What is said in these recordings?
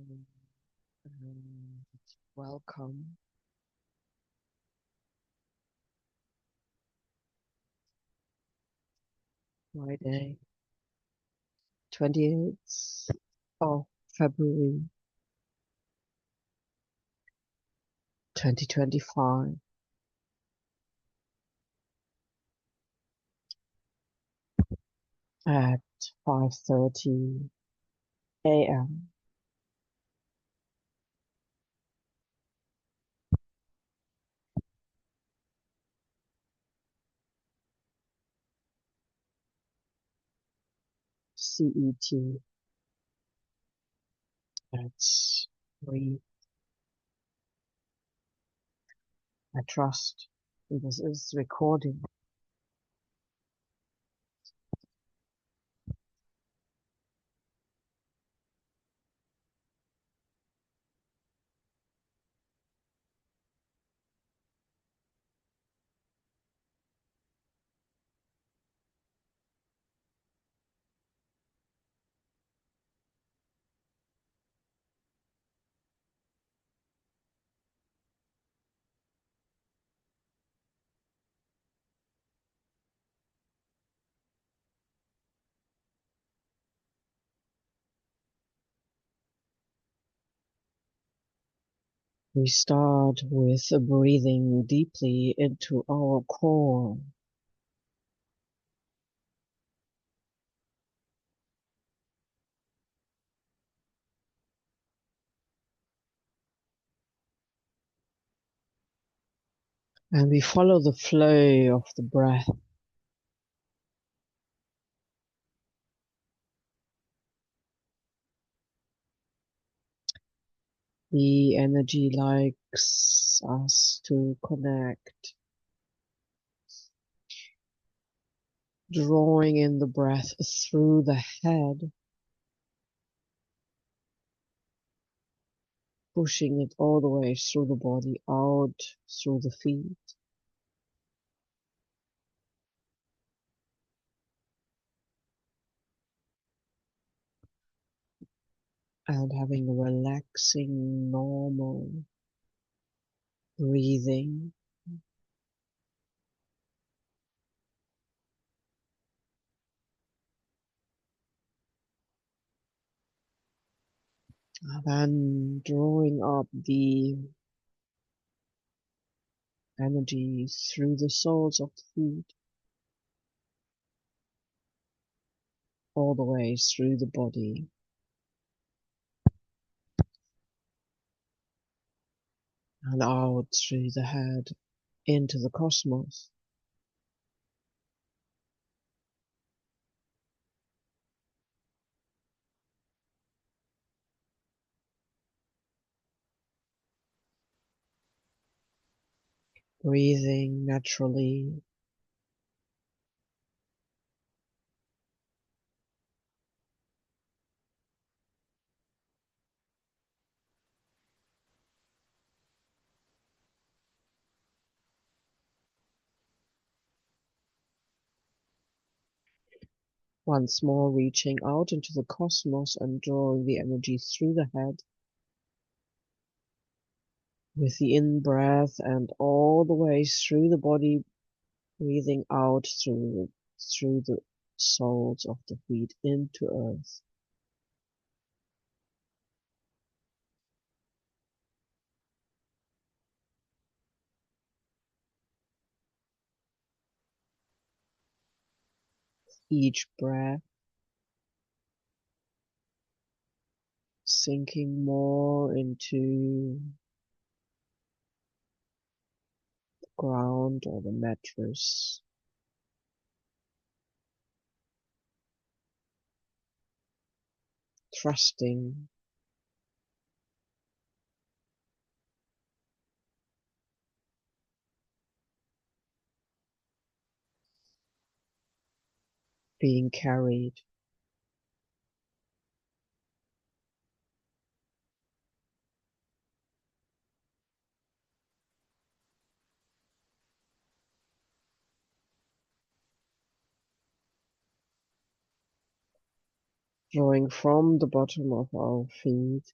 And welcome. Friday, 28th of February 2025 at 5:30 a.m. CET. Let's breathe. I trust this is recording. We start with breathing deeply into our core. And we follow the flow of the breath. The energy likes us to connect, drawing in the breath through the head, pushing it all the way through the body, out through the feet, and having a relaxing, normal breathing. And then drawing up the energy through the soles of the feet, all the way through the body, and out through the head into the cosmos. Breathing naturally. Once more reaching out into the cosmos and drawing the energy through the head with the in-breath and all the way through the body, breathing out through the soles of the feet into earth. Each breath sinking more into the ground or the mattress, trusting, being carried. Drawing from the bottom of our feet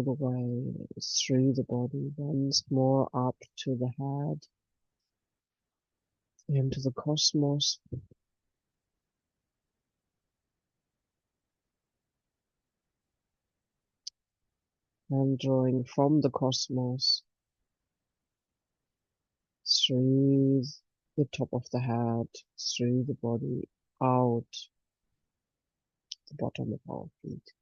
all the way through the body, once more up to the head, into the cosmos, and drawing from the cosmos through the top of the head, through the body, out the bottom of our feet.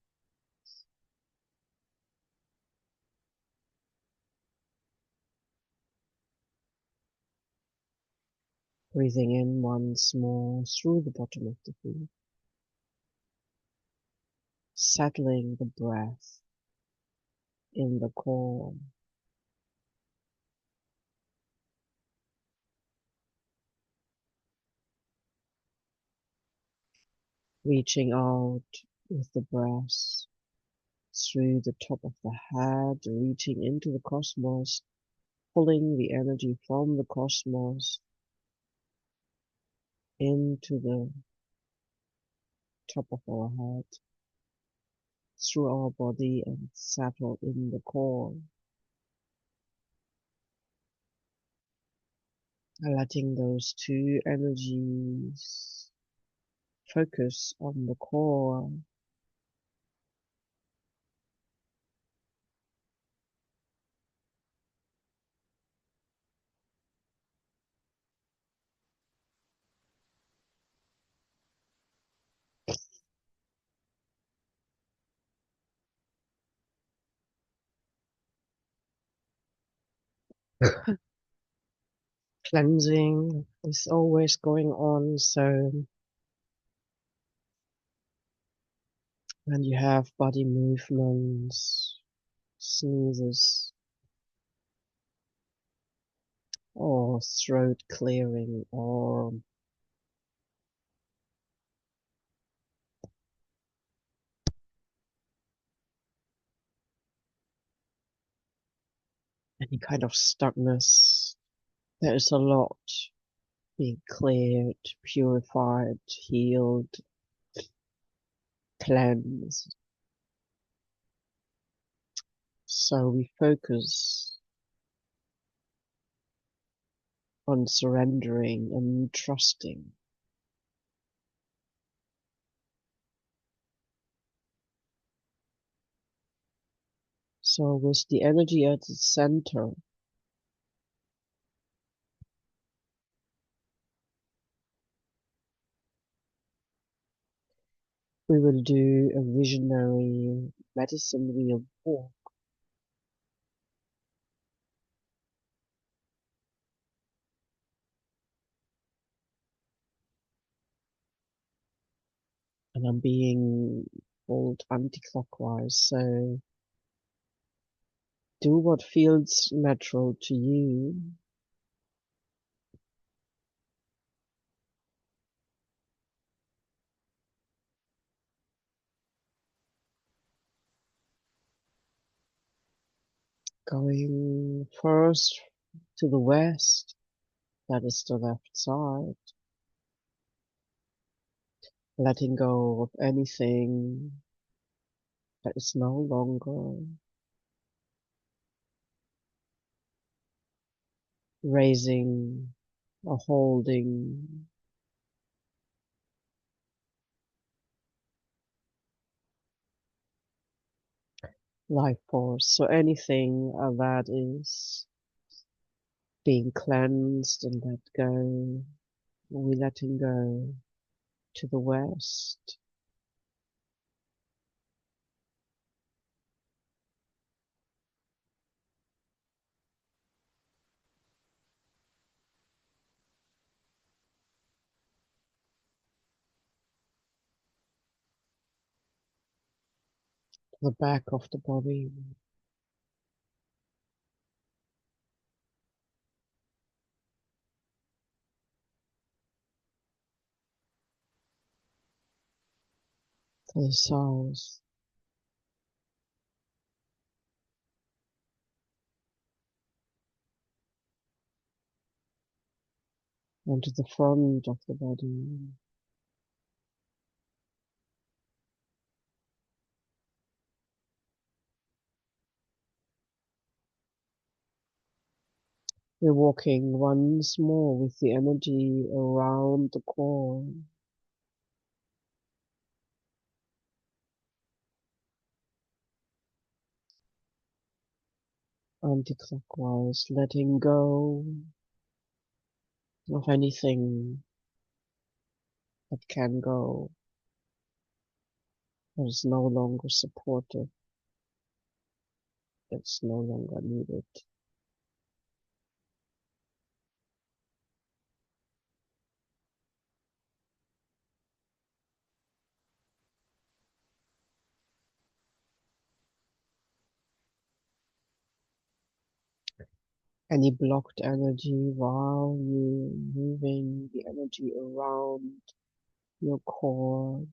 Breathing in once more through the bottom of the feet, settling the breath in the core, reaching out with the breath through the top of the head, reaching into the cosmos, pulling the energy from the cosmos into the top of our head, through our body and settle in the core, letting those two energies focus on the core, cleansing is always going on. So when you have body movements, sneezes, or throat clearing, or any kind of stuckness, there is a lot being cleared, purified, healed, cleansed. So we focus on surrendering and trusting. So with the energy at the center, we will do a visionary medicine wheel walk. And I'm being pulled anti-clockwise, so do what feels natural to you. Going first to the west, that is the left side, letting go of anything that is no longer, raising or holding life force. So anything that is being cleansed and let go, we letting go to the west, to the back of the body, to the south, and to the front of the body. We're walking once more with the energy around the core, anti-clockwise, letting go of anything that can go, that is no longer supportive, that's no longer needed. Any blocked energy while you're moving the energy around your core,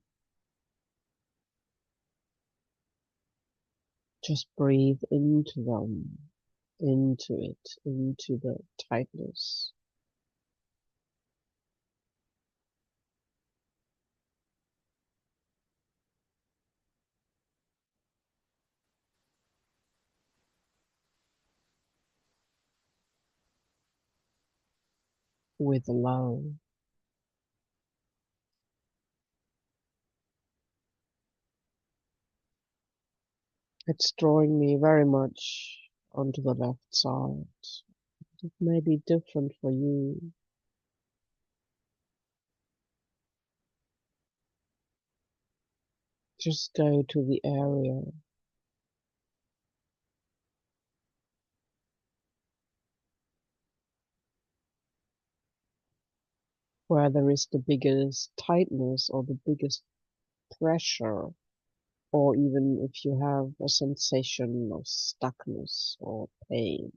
just breathe into them, into it, into the tightness. With love. It's drawing me very much onto the left side. It may be different for you. Just go to the area where there is the biggest tightness or the biggest pressure, or even if you have a sensation of stuckness or pain.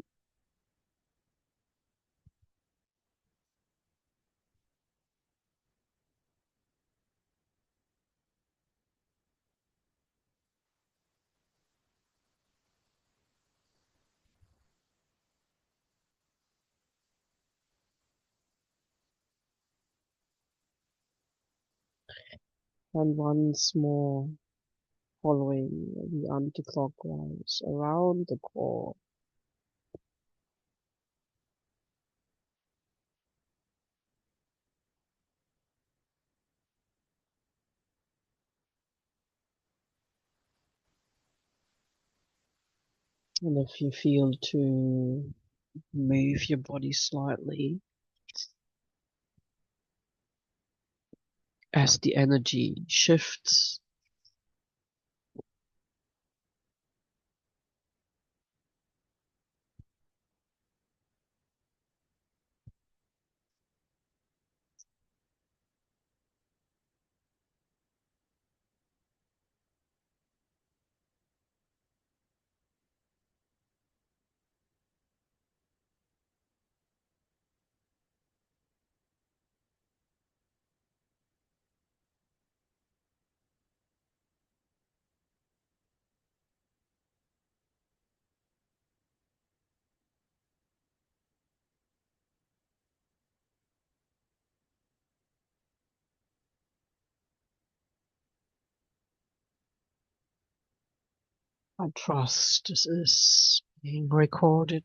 And once more, following the anti-clockwise around the core, and if you feel to move your body slightly as the energy shifts, I trust this is being recorded.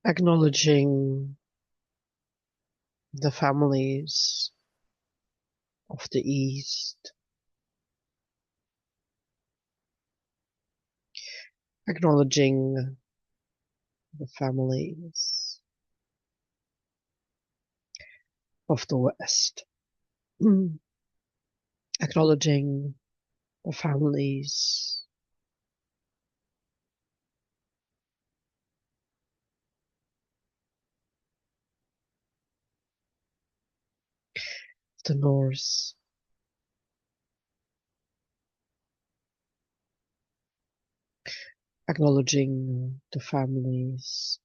Acknowledging the families of the East, acknowledging the families of the West, acknowledging the families the north, acknowledging the families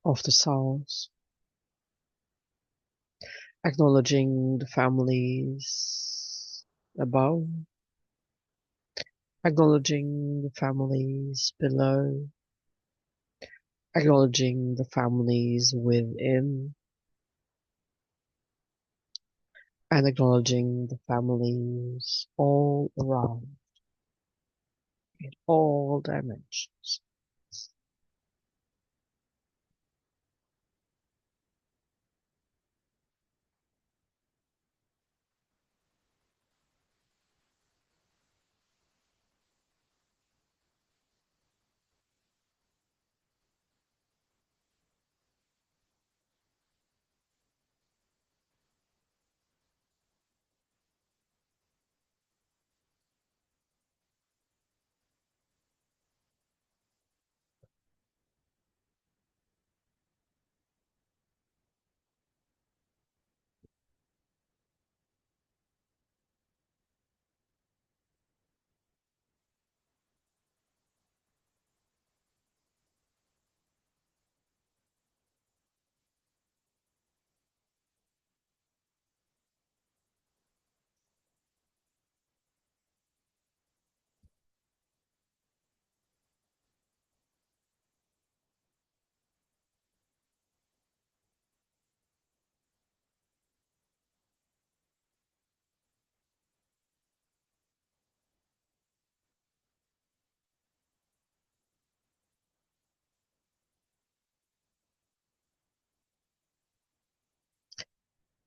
of the south, acknowledging the families above, acknowledging the families below, acknowledging the families within, and acknowledging the families all around in all dimensions.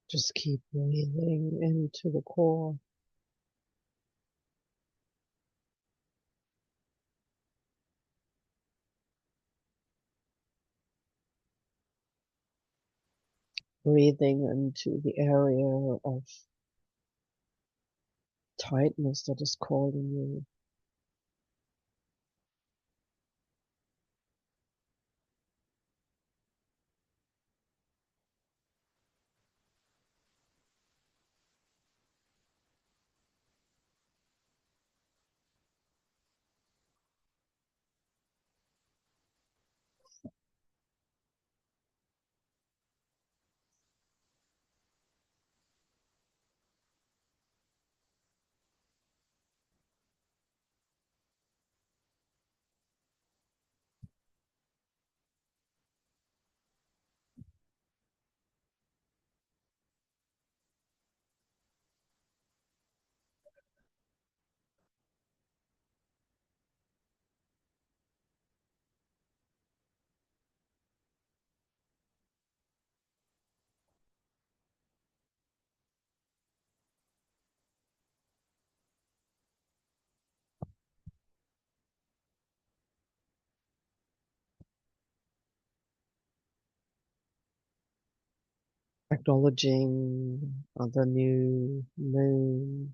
Just keep breathing into the core, breathing into the area of tightness that is calling you. Acknowledging the new moon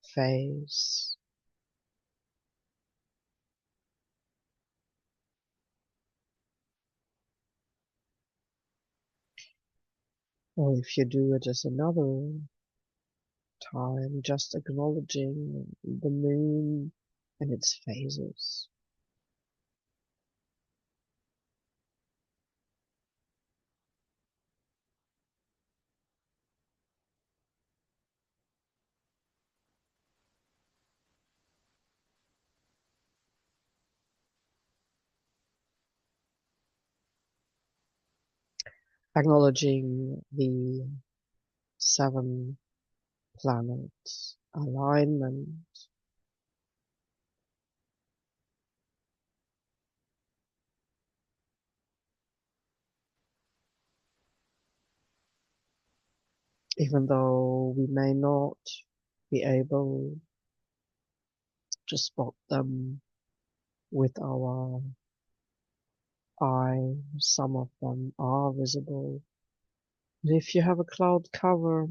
phase. Or if you do it as another time, just acknowledging the moon and its phases. Acknowledging the 7 planets alignment, even though we may not be able to spot them with our eye, some of them are visible. And if you have a cloud cover,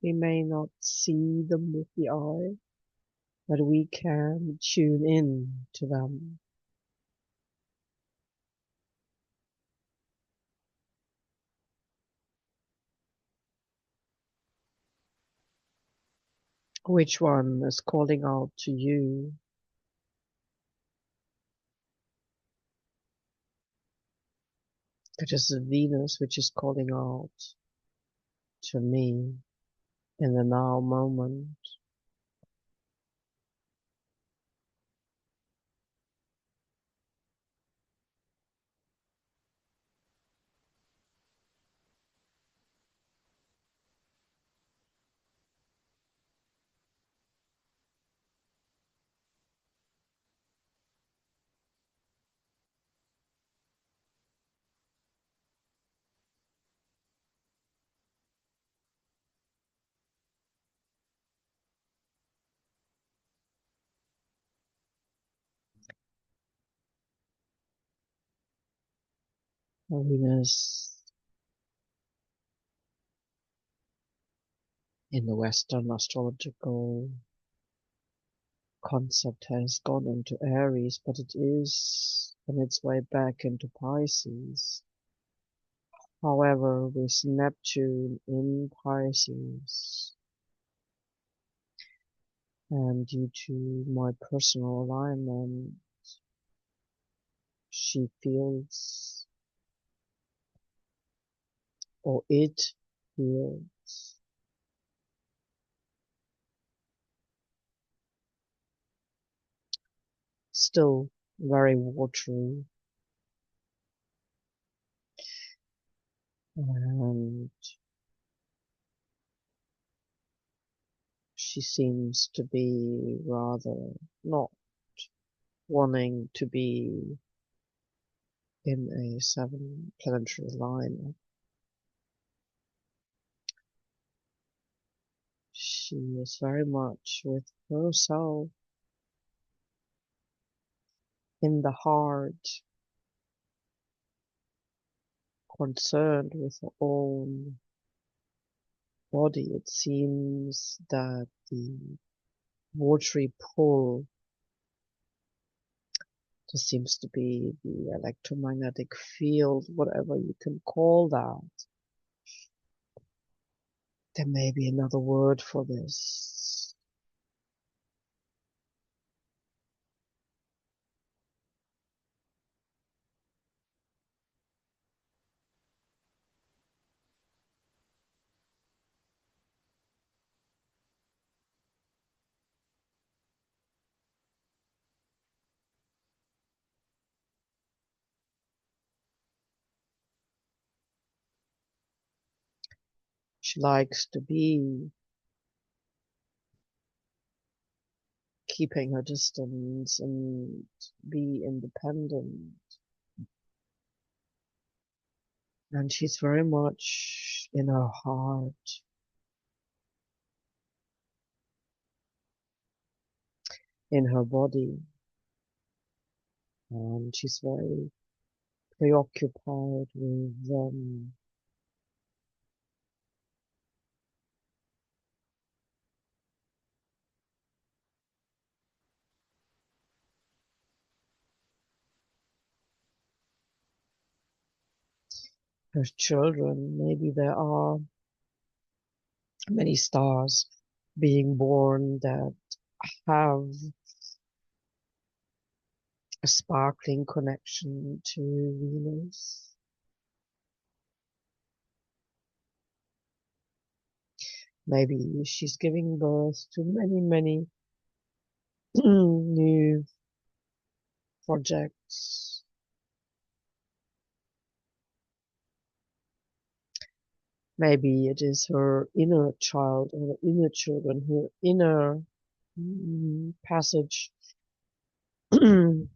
we may not see them with the eye, but we can tune in to them. Which one is calling out to you? It is the Venus which is calling out to me in the now moment. Venus in the Western astrological concept has gone into Aries, but it is on its way back into Pisces. However, with Neptune in Pisces, and due to my personal alignment, she feels, or it feels, still very watery, and she seems to be rather not wanting to be in a seven planetary line. She is very much with herself in the heart, concerned with her own body. It seems that the watery pull just seems to be the electromagnetic field, whatever you can call that. There may be another word for this. She likes to be keeping her distance and be independent. And she's very much in her heart, in her body, and she's very preoccupied with her children. Maybe there are many stars being born that have a sparkling connection to Venus. Maybe she's giving birth to many, many new projects. Maybe it is her inner child or her inner children, her inner passage through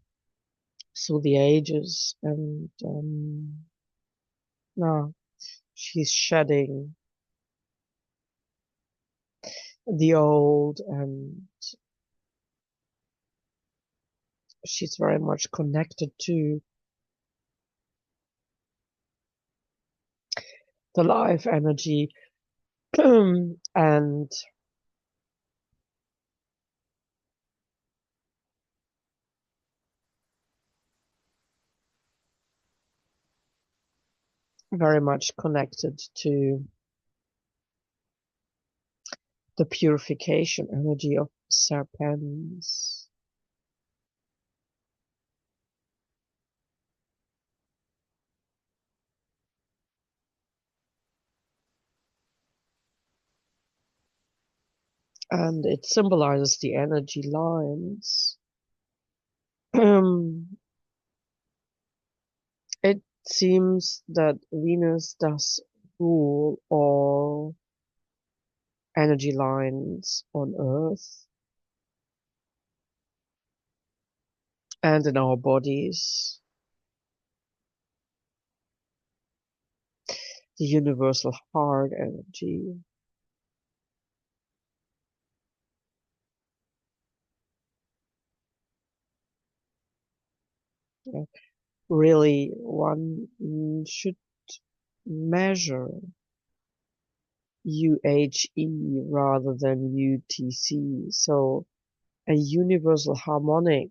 the ages, and now she's shedding the old, and she's very much connected to the life energy and very much connected to the purification energy of serpents. And it symbolizes the energy lines. It seems that Venus does rule all energy lines on Earth and in our bodies. The universal heart energy. Yeah. Really, one should measure UHE rather than UTC. So a universal harmonic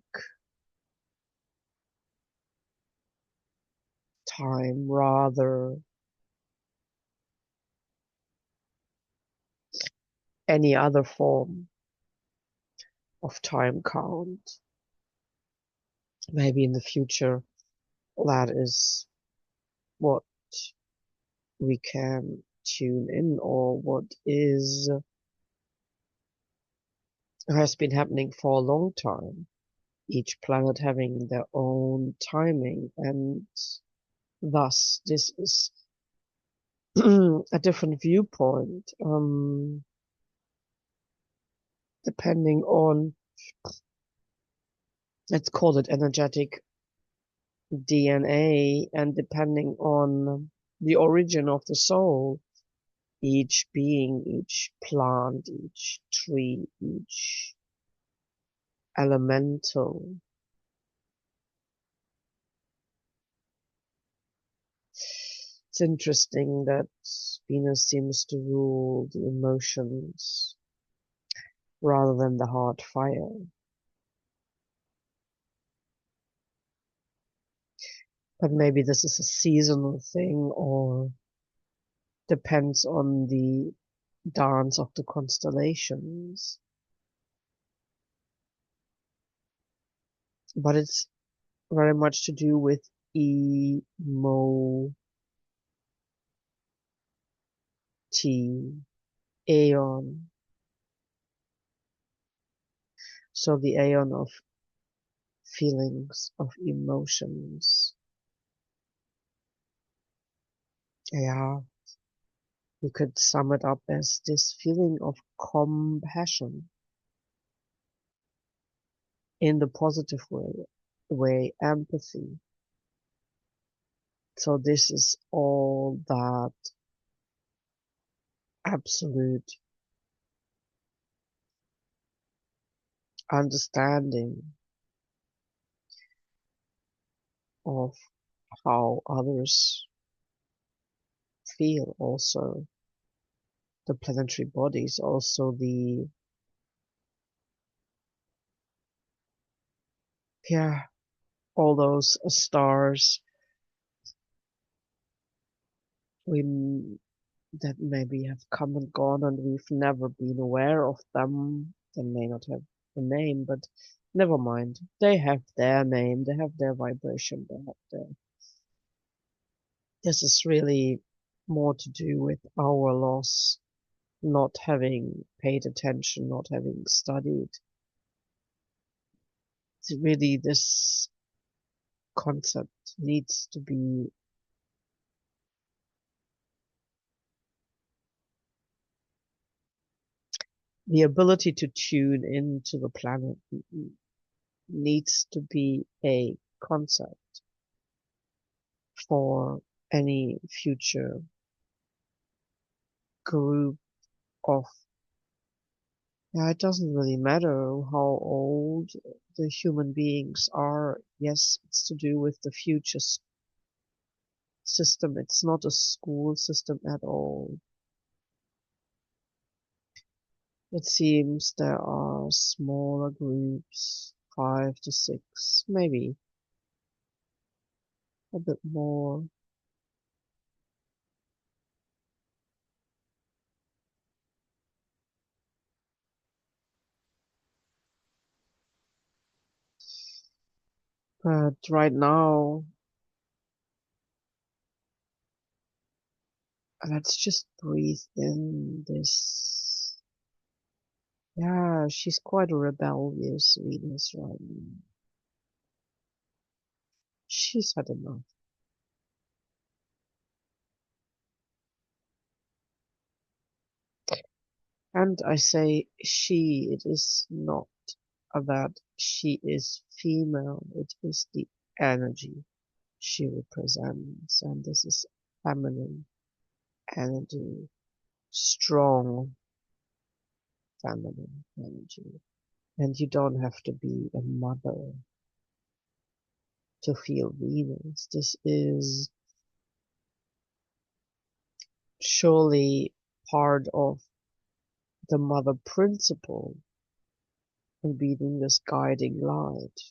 time rather any other form of time count. Maybe in the future that is what we can tune in, or what has been happening for a long time. Each planet having their own timing, and thus this is a different viewpoint, depending on, let's call it energetic DNA, and depending on the origin of the soul, each being, each plant, each tree, each elemental. It's interesting that Venus seems to rule the emotions rather than the heart fire. But maybe this is a seasonal thing, or depends on the dance of the constellations. But it's very much to do with emotion, aeon. So the aeon of feelings, of emotions. Yeah, you could sum it up as this feeling of compassion in the positive way, empathy. So this is all that absolute understanding of how others feel, also the planetary bodies, also the, yeah, all those stars we that maybe have come and gone and we've never been aware of them. They may not have a name, but never mind. They have their name, they have their vibration, they have their. This is really more to do with our loss, not having paid attention, not having studied. It's really, this concept needs to be the ability to tune into the planet needs to be a concept for any future group of, yeah, it doesn't really matter how old the human beings are. Yes, it's to do with the future system. It's not a school system at all. It seems there are smaller groups, 5 to 6, maybe a bit more. But right now, let's just breathe in this. Yeah, she's quite a rebellious Venus right now. She's had enough. And I say she, it is not that she is female, it is the energy she represents. And this is feminine energy, strong feminine energy. And you don't have to be a mother to feel Venus. This is surely part of the mother principle and being this guiding light.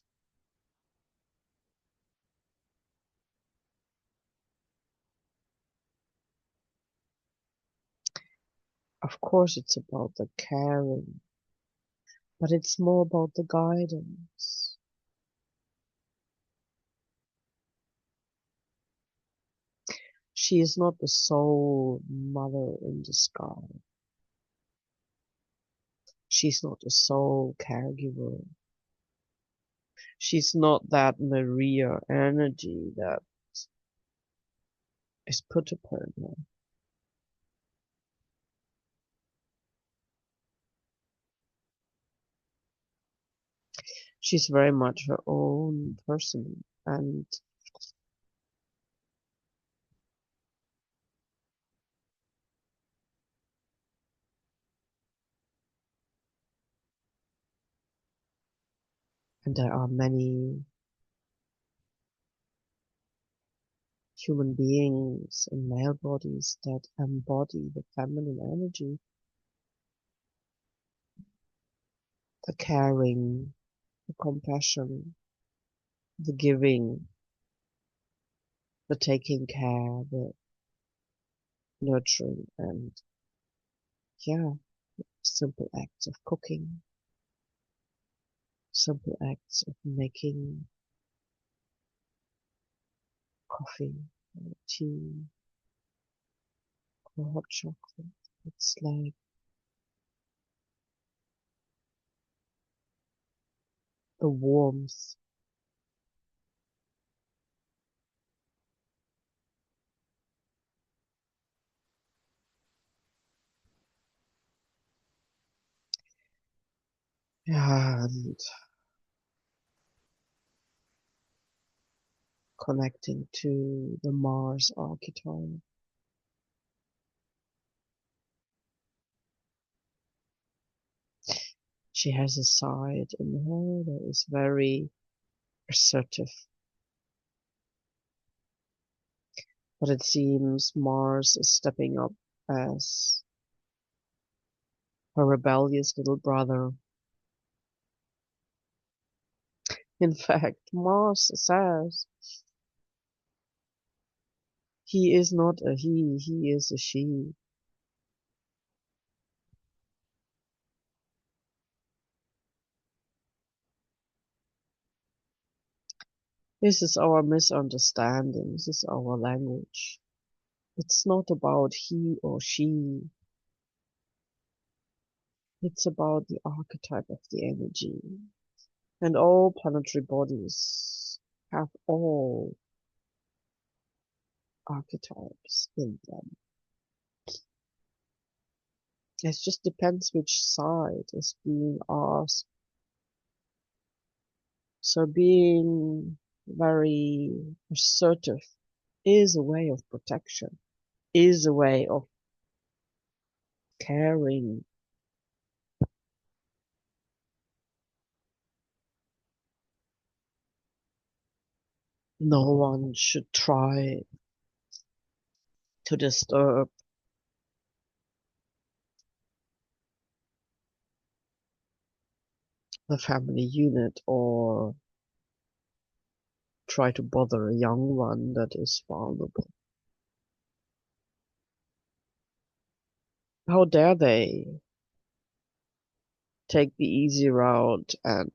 Of course, it's about the caring, but it's more about the guidance. She is not the sole mother in the sky. She's not the sole caregiver. She's not that Maria energy that is put upon her. She's very much her own person, and there are many human beings in male bodies that embody the feminine energy, the caring, the compassion, the giving, the taking care, the nurturing, and yeah, simple acts of cooking, simple acts of making coffee, or tea, or hot chocolate. It's like the warmth. Yeah, and connecting to the Mars archetype. She has a side in her that is very assertive, but it seems Mars is stepping up as her rebellious little brother. In fact, Mars says he is not a he is a she. This is our misunderstanding, this is our language. It's not about he or she, it's about the archetype of the energy. And all planetary bodies have all archetypes in them. It just depends which side is being asked. So being very assertive is a way of protection, is a way of caring. No one should try to disturb the family unit or try to bother a young one that is vulnerable. How dare they take the easy route and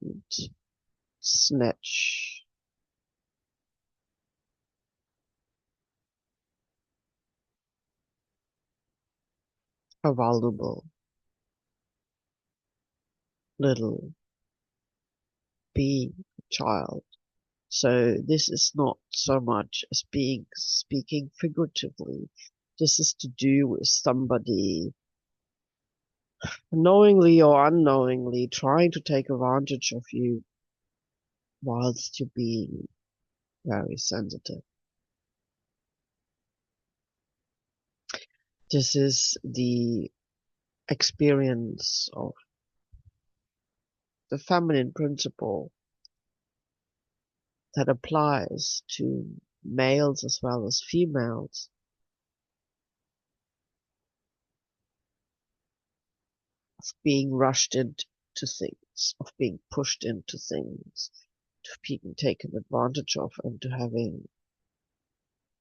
snatch a vulnerable little being, child. So this is not so much as being speaking figuratively. This is to do with somebody knowingly or unknowingly trying to take advantage of you whilst you're being very sensitive. This is the experience of the feminine principle that applies to males as well as females, of being rushed into things, of being pushed into things, to being taken advantage of, and to having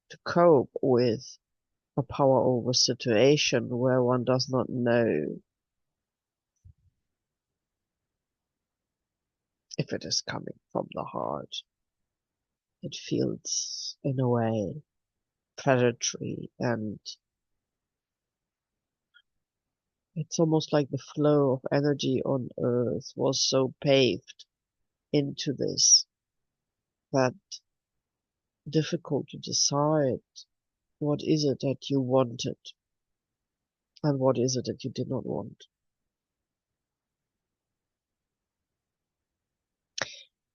to cope with a power over situation where one does not know if it is coming from the heart. It feels, in a way, predatory, and it's almost like the flow of energy on Earth was so paved into this that difficult to decide what is it that you wanted and what is it that you did not want.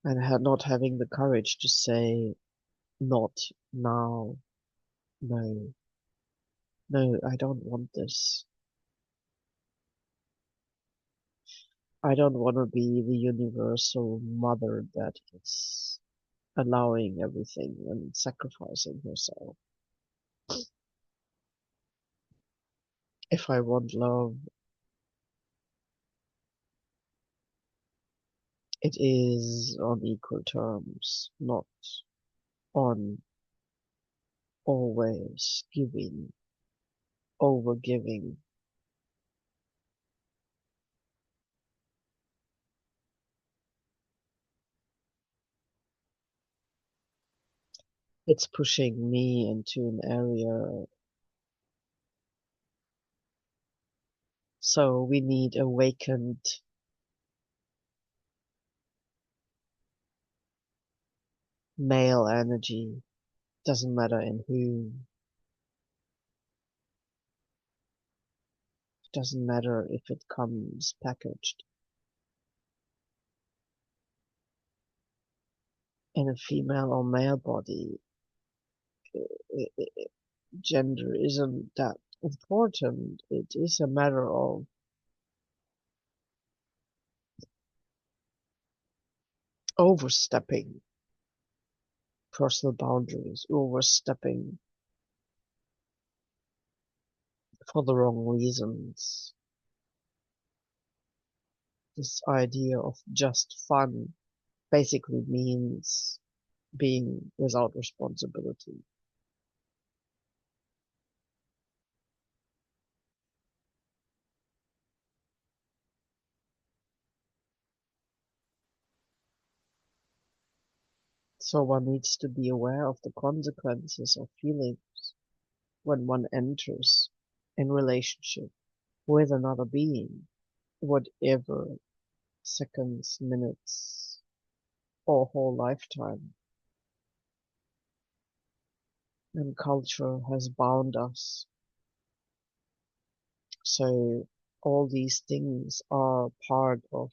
And not having the courage to say, not now, no, no, I don't want this. I don't want to be the universal mother that is allowing everything and sacrificing herself. If I want love, it is on equal terms, not on always giving, over giving. It's pushing me into an area. So we need awakened male energy. Doesn't matter in whom. Doesn't matter if it comes packaged in a female or male body. Gender isn't that important. It is a matter of overstepping personal boundaries, overstepping for the wrong reasons. This idea of just fun basically means being without responsibility. So one needs to be aware of the consequences of feelings when one enters in relationship with another being, whatever seconds, minutes, or whole lifetime. And culture has bound us. So all these things are part of,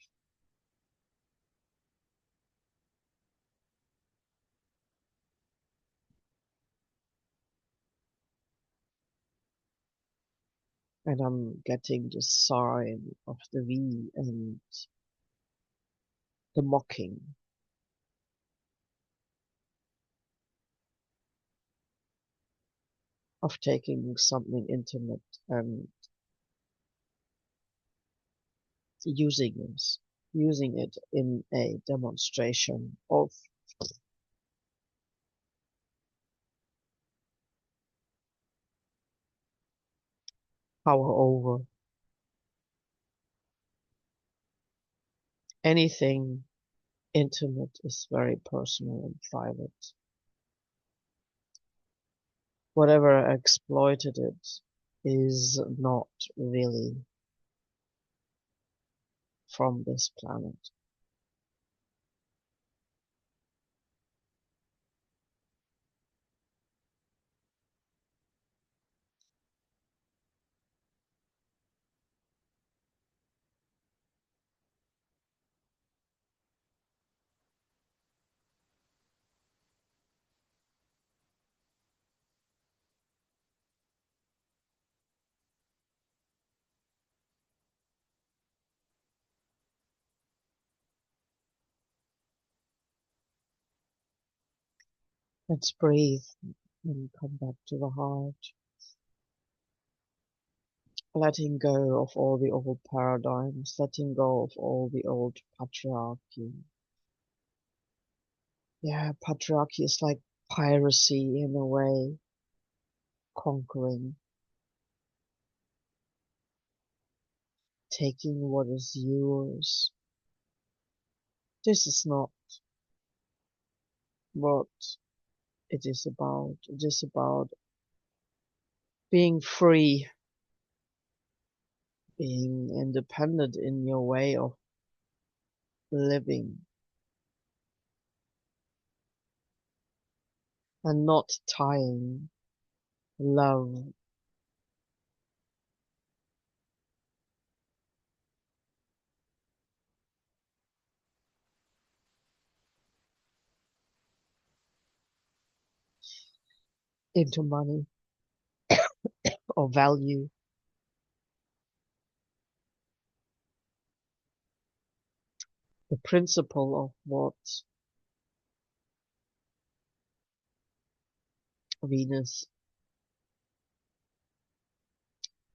and I'm getting the sign of the V and the mocking of taking something intimate and using it, using it in a demonstration of power over anything intimate is very personal and private. Whatever exploited it is not really from this planet. Let's breathe and come back to the heart, letting go of all the old paradigms, letting go of all the old patriarchy. Yeah, patriarchy is like piracy in a way, conquering, taking what is yours. This is not what it is about. It is about being free, being independent in your way of living, and not tying love into money or value. The principle of what Venus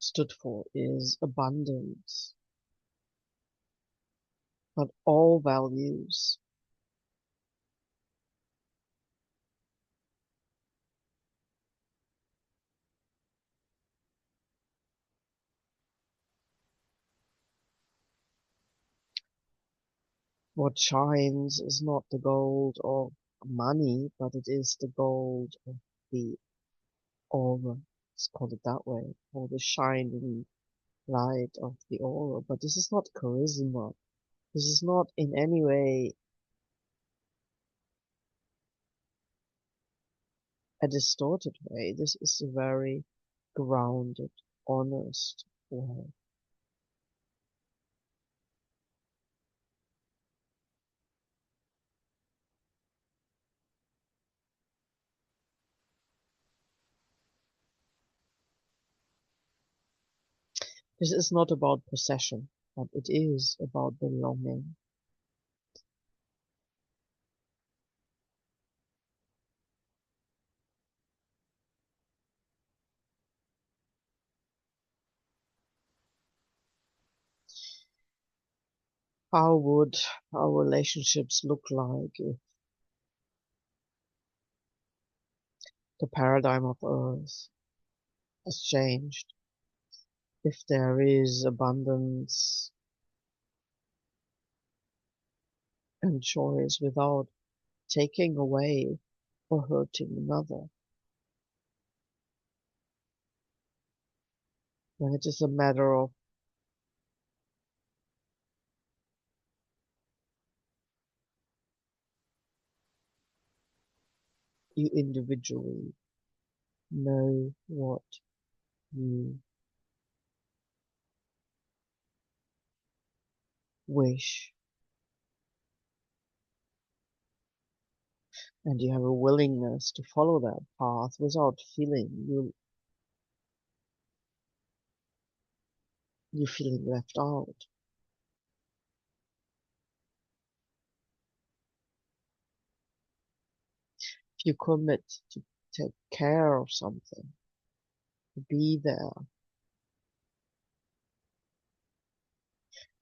stood for is abundance, but all values, what shines is not the gold or money, but it is the gold of the aura. Let's call it that way, or the shining light of the aura. But this is not charisma. This is not in any way a distorted way. This is a very grounded, honest way. This is not about possession, but it is about belonging. How would our relationships look like if the paradigm of Earth has changed? If there is abundance and choice without taking away or hurting another, then it is a matter of you individually know what you wish, and you have a willingness to follow that path without feeling you feeling left out. If you commit to take care of something, to be there,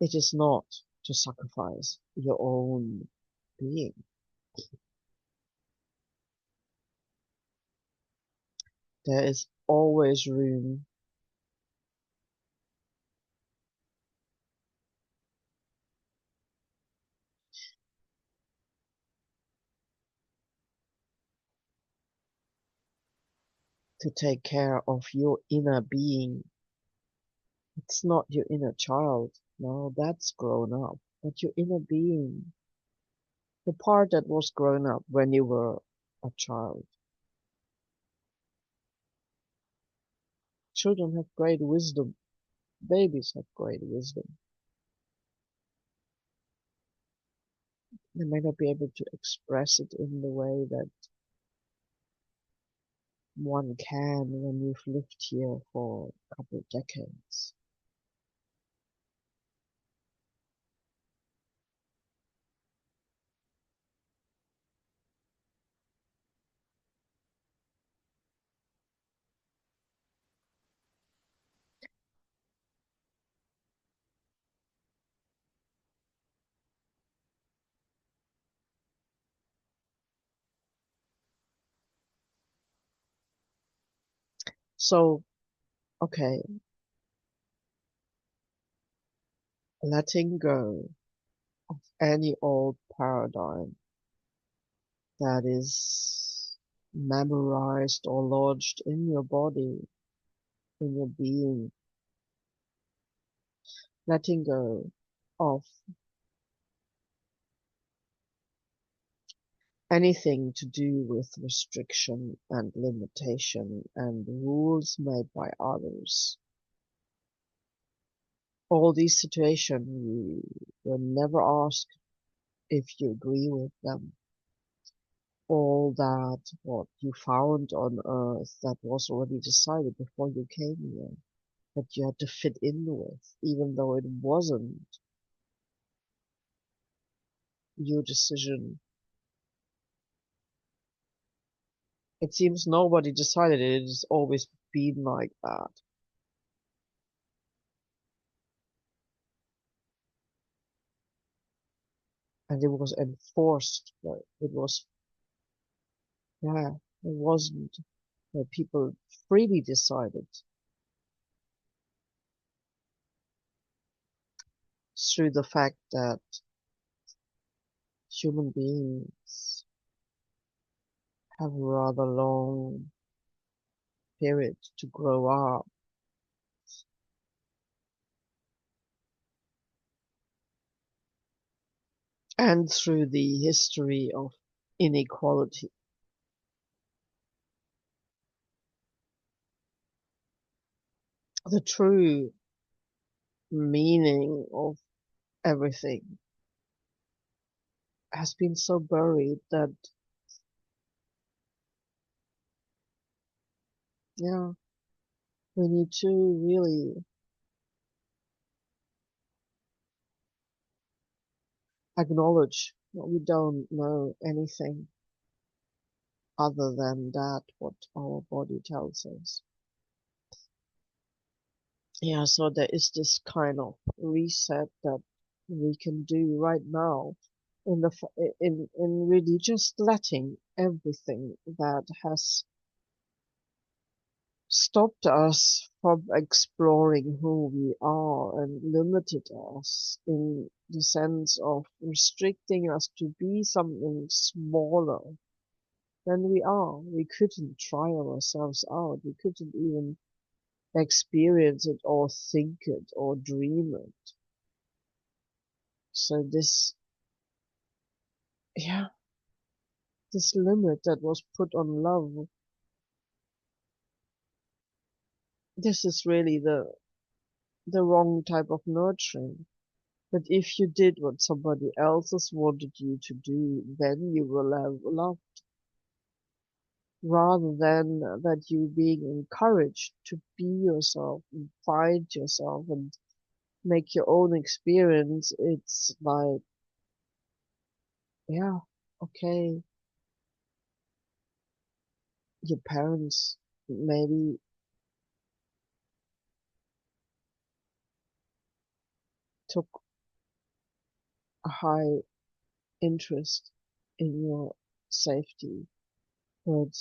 it is not to sacrifice your own being. There is always room to take care of your inner being. It's not your inner child. No, that's grown up. But your inner being, the part that was grown up when you were a child. Children have great wisdom. Babies have great wisdom. They may not be able to express it in the way that one can when you've lived here for a couple of decades. So, okay, letting go of any old paradigm that is memorized or lodged in your body, in your being, letting go of anything to do with restriction and limitation and rules made by others. All these situations, you were never asked if you agree with them. All that what you found on earth that was already decided before you came here, that you had to fit in with, even though it wasn't your decision. It seems nobody decided it. It's always been like that. And it was enforced. But it was, yeah, it wasn't that people freely decided through the fact that human beings have a rather long period to grow up, and through the history of inequality. The true meaning of everything has been so buried that, yeah, we need to really acknowledge that we don't know anything other than that what our body tells us. Yeah, so there is this kind of reset that we can do right now in really just letting everything that has stopped us from exploring who we are and limited us in the sense of restricting us to be something smaller than we are. We couldn't try ourselves out. We couldn't even experience it or think it or dream it. So this, yeah, this limit that was put on love, this is really the wrong type of nurturing. But if you did what somebody else wanted you to do, then you will have love, rather than that you being encouraged to be yourself and find yourself and make your own experience. It's like, yeah, okay, your parents maybe took a high interest in your safety, but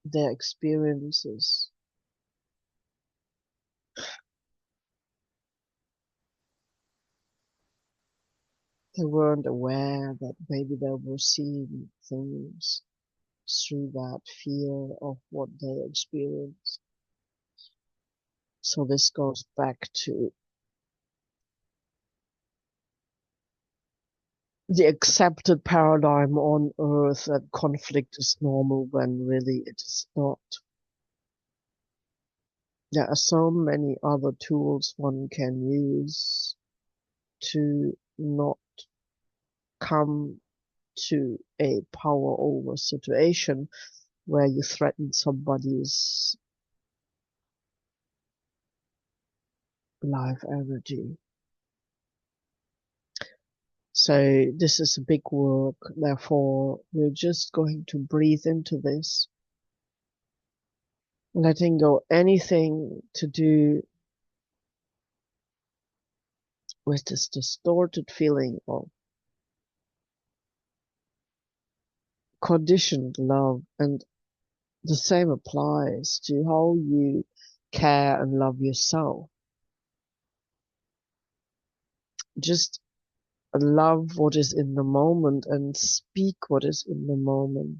their experiences, they weren't aware that maybe they were seeing things through that fear of what they experience. So this goes back to the accepted paradigm on Earth that conflict is normal when really it is not. There are so many other tools one can use to not come to a power over situation where you threaten somebody's life energy. So this is a big work, therefore we're just going to breathe into this, letting go anything to do with this distorted feeling of conditioned love. And the same applies to how you care and love yourself. Just love what is in the moment and speak what is in the moment.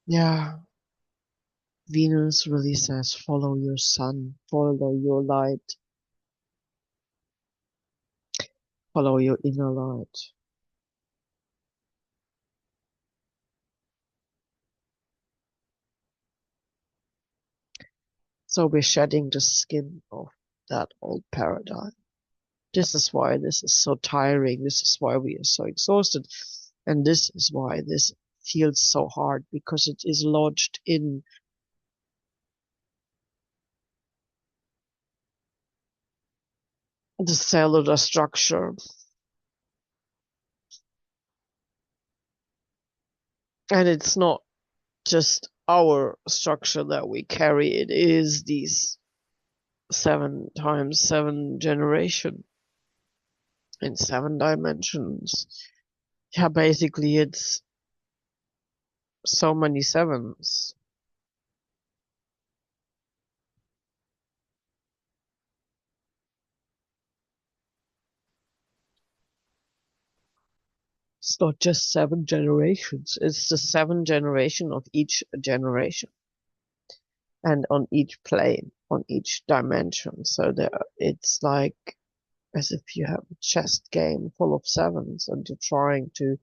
Yeah, Venus really says follow your sun, follow your light, follow your inner light. So we're shedding the skin of that old paradigm. This is why this is so tiring. This is why we are so exhausted. And this is why this feels so hard, because it is lodged in the cellular structure. And it's not just our structure that we carry. It is these 7 times 7 generation in 7 dimensions. Yeah, basically it's so many sevens. It's not just 7 generations. It's the 7 generation of each generation and on each plane, on each dimension. So it's like as if you have a chess game full of sevens and you're trying to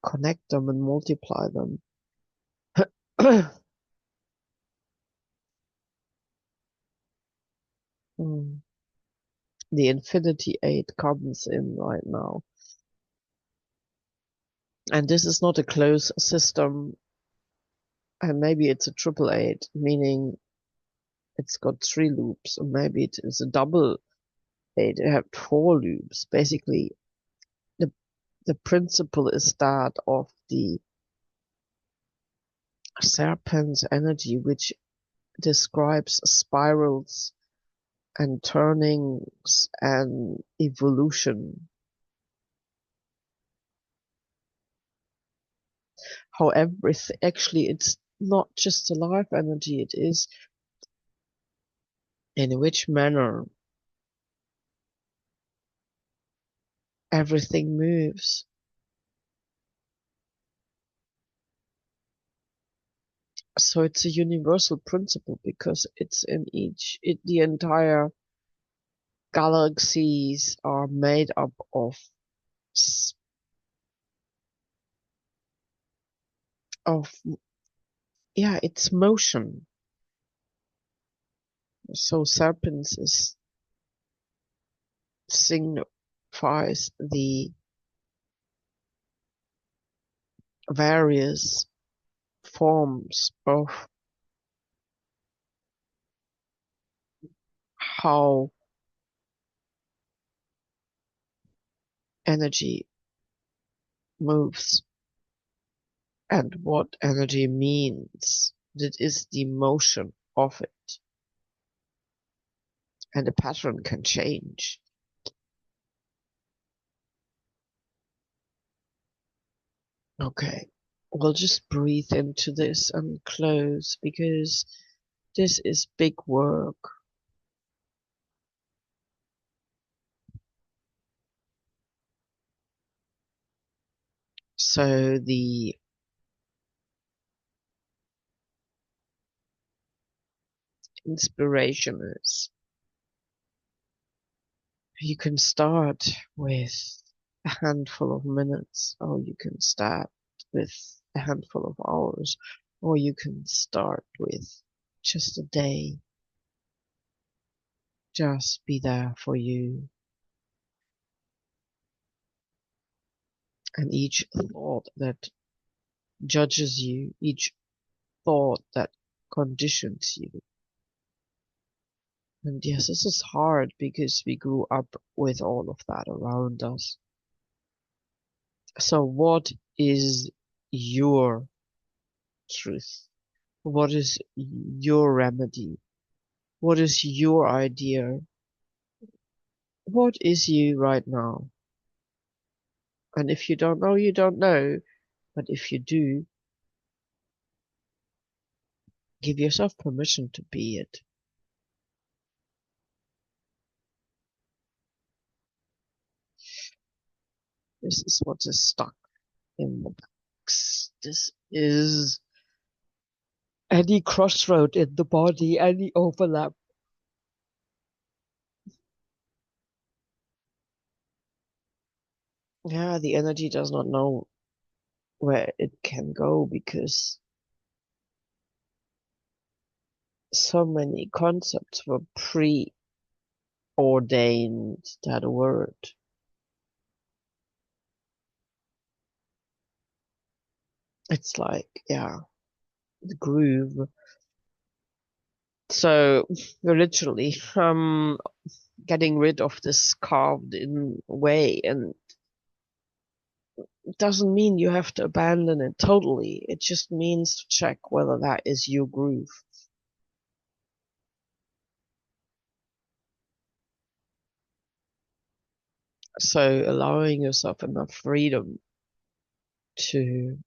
connect them and multiply them. Mm. The Infinity 8 comes in right now. And this is not a closed system, and maybe it's a triple 8, meaning it's got 3 loops, or maybe it is a double 8. It have 4 loops. Basically, the the principle is that of the serpent's energy, which describes spirals and turnings and evolution. However, actually, it's not just the life energy, it is in which manner everything moves. So it's a universal principle because it's in the entire galaxies are made up of, yeah, it's motion. So serpents signifies the various forms of how energy moves and what energy means. That is the motion of it. And the pattern can change. Okay. we'll just breathe into this and close because this is big work. So the inspiration is you can start with a handful of minutes, or you can start with a handful of hours, or you can start with just a day. Just be there for you. And each thought that judges you, each thought that conditions you. And yes, this is hard because we grew up with all of that around us. So what is your truth? What is your remedy? What is your idea? What is you right now? And if you don't know, you don't know. But if you do, give yourself permission to be it. This is what is stuck in the box. This is any crossroad in the body, any overlap. Yeah, the energy does not know where it can go because so many concepts were preordained, that word. It's like, yeah, the groove. So you're literally getting rid of this carved in way, and it doesn't mean you have to abandon it totally. It just means to check whether that is your groove. So allowing yourself enough freedom to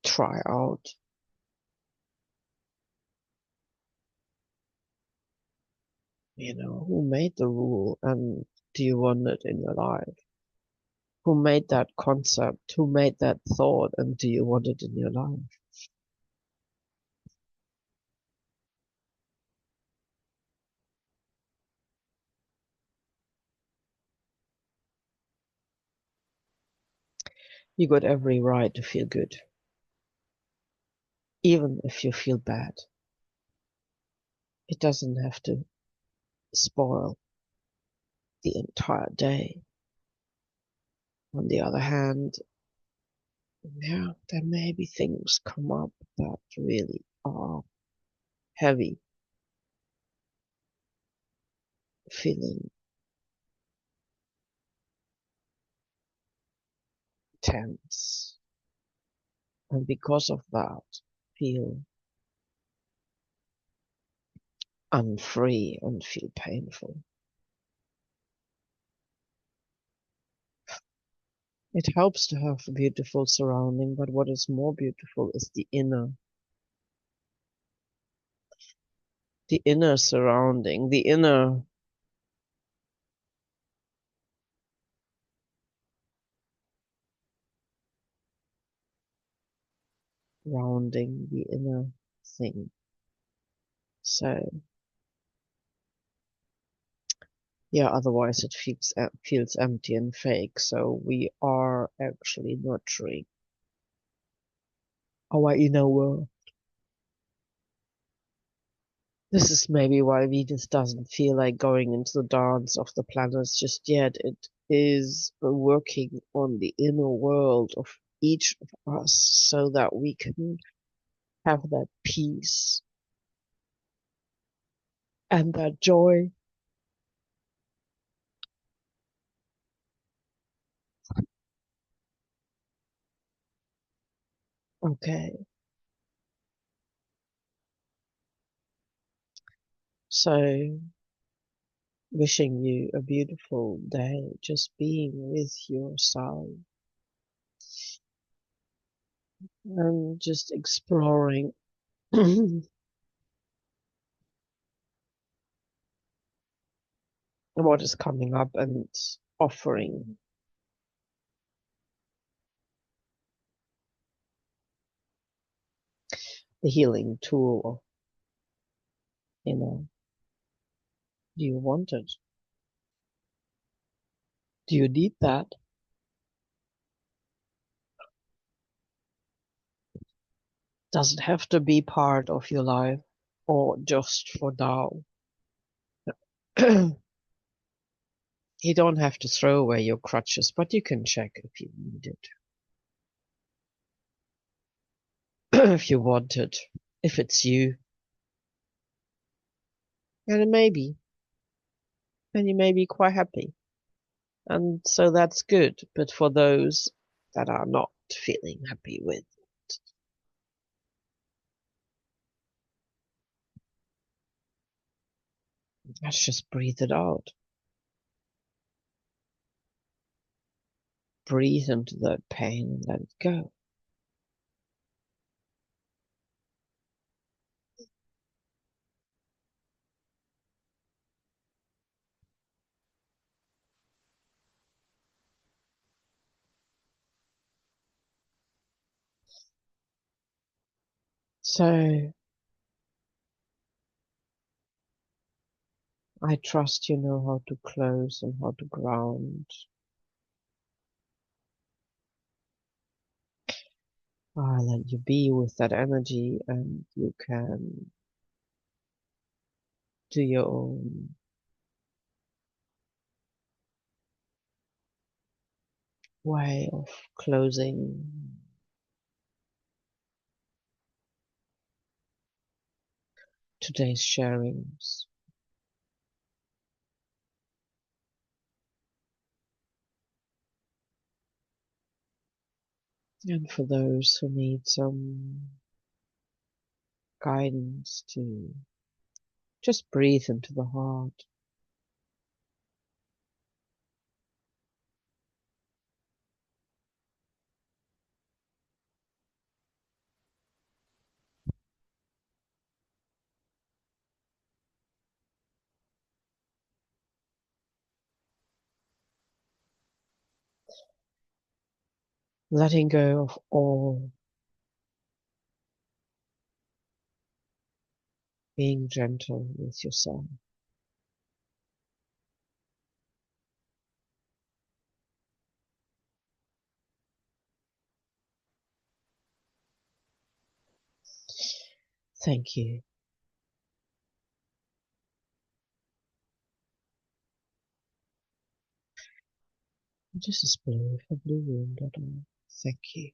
try out, who made the rule and do you want it in your life? Who made that concept? Who made that thought and do you want it in your life? You got every right to feel good, even if you feel bad. It doesn't have to spoil the entire day. On the other hand, yeah, there may be things come up that really are heavy, feeling tense, and because of that, feel unfree and feel painful. It helps to have a beautiful surrounding, but what is more beautiful is the inner surrounding, the inner rounding, the inner thing. So yeah, otherwise it feels empty and fake. So we are actually nurturing our inner world. This is maybe why Venus doesn't feel like going into the dance of the planets just yet. It is working on the inner world of each of us so that we can have that peace and that joy. Okay, so Wishing you a beautiful day, just being with yourself and just exploring what is coming up and offering the healing tool, you know. Do you want it? Do you need that? Does it have to be part of your life or just for now? You don't have to throw away your crutches, but you can check if you need it, if you want it, if it's you. And it may be, and you may be quite happy. And so that's good. But for those that are not feeling happy with it, let's just breathe it out. Breathe into the pain and let it go. So I trust you know how to close and how to ground. I let you be with that energy and you can do your own way of closing today's sharings. And for those who need some guidance to just breathe into the heart. Letting go of all, being gentle with yourself. Thank you. This is blue for blueroom.org. Thank you.